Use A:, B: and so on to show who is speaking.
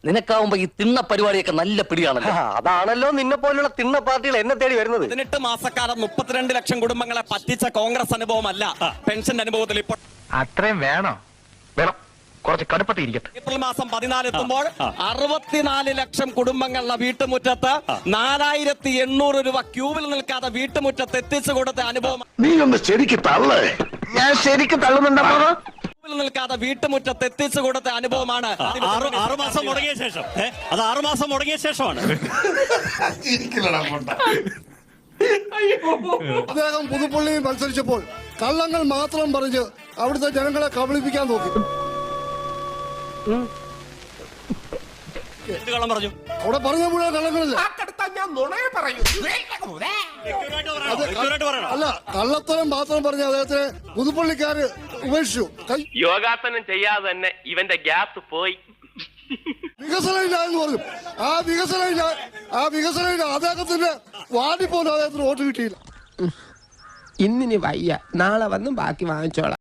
A: നിനക്കാവുമ്പോ ഈ തിണ്ണ പരിപാടിയൊക്കെ നല്ല പിടിയാണല്ലോ.
B: അതാണല്ലോ നിന്നെ പോലുള്ള തിണ്ണ പാർട്ടികൾ എന്നെ തേടി വരുന്നത്.
C: 18 മാസക്കാലം 32 ലക്ഷം കുടുംബങ്ങളെ പറ്റിച്ച കോൺഗ്രസ് അനുഭവമല്ല പെൻഷൻ അനുഭവത്തിൽ ഇപ്പോൾ.
D: അത്രയും വേണോ? വേണം, കുറച്ച് കടുപ്പത്തിരിക്കട്ടെ.
C: ഏപ്രിൽ മാസം 14 എത്തുമ്പോൾ 64 ലക്ഷം കുടുംബങ്ങളുടെ വീട്ടുമുറ്റത്ത് 4800 രൂപ ക്യൂവിൽ നിൽക്കാതെ വീട്ടുമുറ്റത്ത് എത്തിച്ചു കൊടുത്ത അനുഭവം.
D: നീ ഒന്ന് ശരിക്ക് തള്ളേ. ഞാൻ ശരിക്ക് തള്ളുന്നുണ്ടോ?
C: നിൽക്കാതെ വീട്ടുമുറ്റത്ത് എത്തിച്ചു കൊടുത്ത അനുഭവമാണ്.
E: 6 മാസം മുടങ്ങിയ ശേഷം, അത് 6 മാസം മുടങ്ങിയ ശേഷമാണ്.
F: അദ്ദേഹം പുതുപ്പള്ളിയിൽ മത്സരിച്ചപ്പോൾ കള്ളങ്ങൾ മാത്രം പറഞ്ഞ് അവിടുത്തെ ജനങ്ങളെ കബളിപ്പിക്കാൻ നോക്കി.
E: എന്ത് കള്ളം പറഞ്ഞു?
F: അവിടെ പറഞ്ഞ മുഴുവൻ കള്ളങ്ങളില്ല. അല്ല, കള്ളത്തരം മാത്രം പറഞ്ഞ് അദ്ദേഹത്തിന് പുതുപ്പള്ളിക്കാര് ഉപേക്ഷിച്ചു.
G: യോഗാസനം ചെയ്യാതെ തന്നെ ഇവന്റെ ഗ്യാസ് പോയി.
F: വികസനമില്ല എന്ന് പറഞ്ഞു. ആ വികസനമില്ല അദ്ദേഹത്തിന്റെ വാർഡിൽ പോലും അദ്ദേഹത്തിന് വോട്ട് കിട്ടിയില്ല.
H: ഇന്നിനി വയ്യ, നാളെ വന്നും ബാക്കി വാങ്ങിച്ചോളാം.